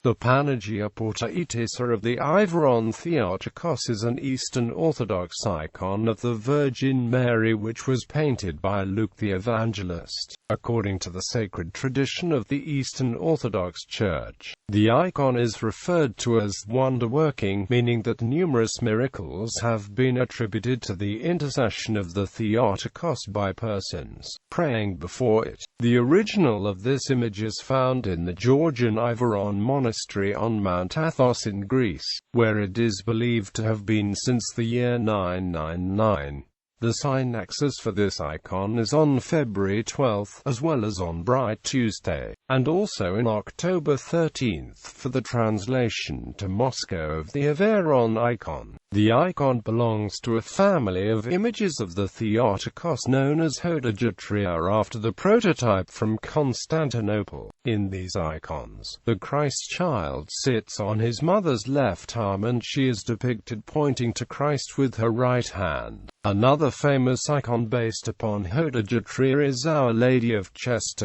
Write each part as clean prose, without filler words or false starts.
The Panagia Portaitissa of the Iviron Theotokos is an Eastern Orthodox icon of the Virgin Mary which was painted by Luke the Evangelist. According to the sacred tradition of the Eastern Orthodox Church, the icon is referred to as Wonderworking, meaning that numerous miracles have been attributed to the intercession of the Theotokos by persons praying before it. The original of this image is found in the Georgian Iviron monastery on Mount Athos in Greece, where it is believed to have been since the year 999. The synaxis for this icon is on February 12, as well as on Bright Tuesday, and also in October 13 for the translation to Moscow of the Iveron icon. The icon belongs to a family of images of the Theotokos known as Hodagatria after the prototype from Constantinople. In these icons, the Christ child sits on his mother's left arm and she is depicted pointing to Christ with her right hand. Another famous icon based upon Hodagatria is Our Lady of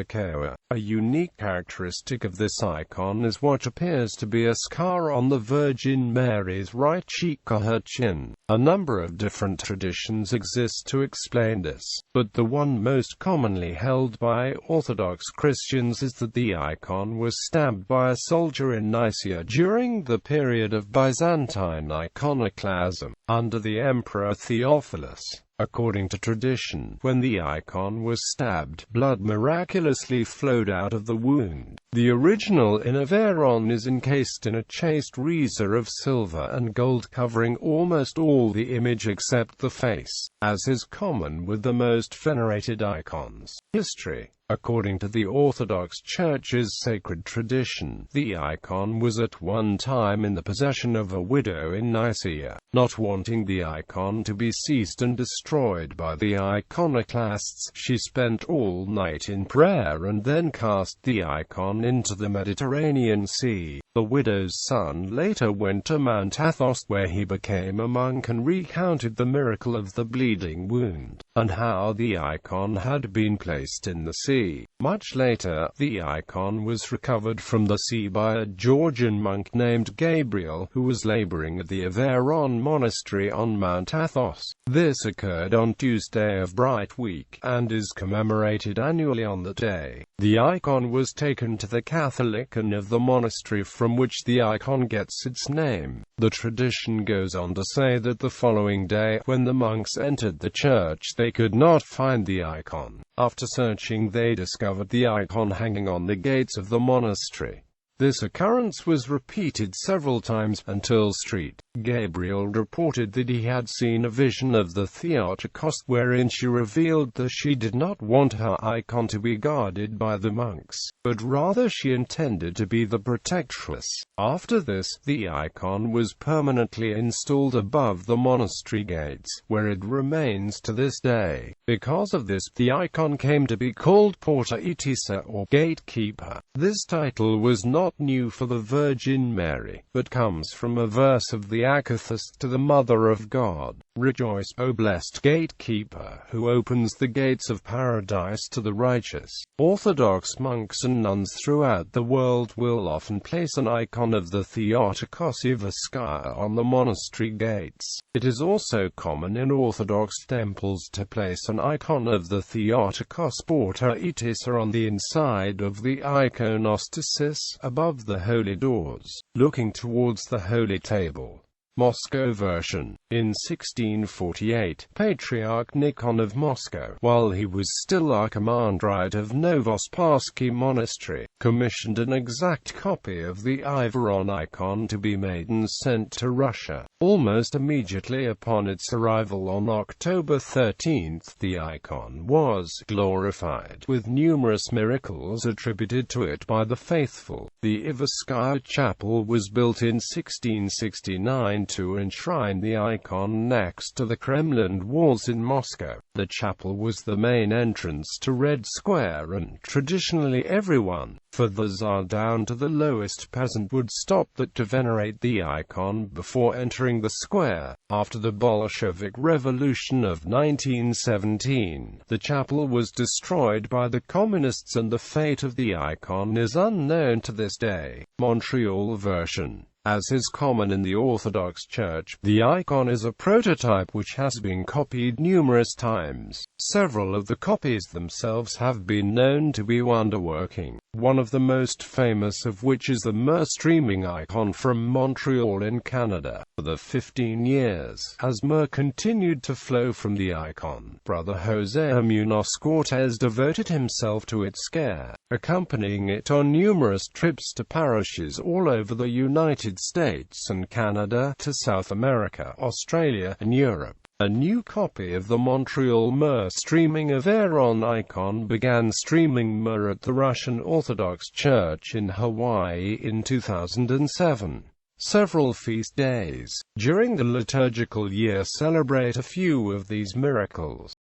Cara. A unique characteristic of this icon is what appears to be a scar on the Virgin Mary's right cheek or her chin. A number of different traditions exist to explain this, but the one most commonly held by Orthodox Christians is that the icon was stabbed by a soldier in Nicaea during the period of Byzantine iconoclasm, under the Emperor Theophilus. According to tradition, when the icon was stabbed, blood miraculously flowed out of the wound. The original in Iveron is encased in a chased riza of silver and gold covering almost all the image except the face, as is common with the most venerated icons. History. According to the Orthodox Church's sacred tradition, the icon was at one time in the possession of a widow in Nicaea. Not wanting the icon to be seized and destroyed by the iconoclasts, she spent all night in prayer and then cast the icon into the Mediterranean Sea. The widow's son later went to Mount Athos, where he became a monk and recounted the miracle of the bleeding wound, and how the icon had been placed in the sea. Much later, the icon was recovered from the sea by a Georgian monk named Gabriel, who was laboring at the Iviron monastery on Mount Athos. This occurred on Tuesday of Bright Week, and is commemorated annually on that day. The icon was taken to the Catholicon of the monastery from which the icon gets its name. The tradition goes on to say that the following day, when the monks entered the church, they could not find the icon. After searching, they discovered the icon hanging on the gates of the monastery. This occurrence was repeated several times, until St. Gabriel reported that he had seen a vision of the Theotokos, wherein she revealed that she did not want her icon to be guarded by the monks, but rather she intended to be the protectress. After this, the icon was permanently installed above the monastery gates, where it remains to this day. Because of this, the icon came to be called Portaitissa, or gatekeeper. This title was not new for the Virgin Mary, but comes from a verse of the Acathist to the Mother of God. Rejoice, O blessed gatekeeper, who opens the gates of paradise to the righteous. Orthodox monks and nuns throughout the world will often place an icon of the Theotokos Eva Sky on the monastery gates. It is also common in Orthodox temples to place an icon of the Theotokos Portaitissa on the inside of the iconostasis, above the holy doors, looking towards the holy table. Moscow version. In 1648, Patriarch Nikon of Moscow, while he was still archimandrite of Novospassky Monastery, commissioned an exact copy of the Iveron icon to be made and sent to Russia. Almost immediately upon its arrival on October 13, the icon was glorified, with numerous miracles attributed to it by the faithful. The Eva Sky Chapel was built in 1669 designed to enshrine the icon next to the Kremlin walls in Moscow. The chapel was the main entrance to Red Square, and traditionally everyone, for the Tsar down to the lowest peasant, would stop there to venerate the icon before entering the square. After the Bolshevik Revolution of 1917, the chapel was destroyed by the communists and the fate of the icon is unknown to this day. Montreal version. As is common in the Orthodox Church, the icon is a prototype which has been copied numerous times. Several of the copies themselves have been known to be wonderworking, one of the most famous of which is the myrrh-streaming icon from Montreal in Canada. For the 15 years, as myrrh continued to flow from the icon, Brother José Munoz Cortés devoted himself to its care, accompanying it on numerous trips to parishes all over the United States and Canada, to South America, Australia, and Europe. A new copy of the Montreal myrrh-streaming Iviron icon began streaming myrrh at the Russian Orthodox Church in Hawaii in 2007. Several feast days during the liturgical year celebrate a few of these miracles.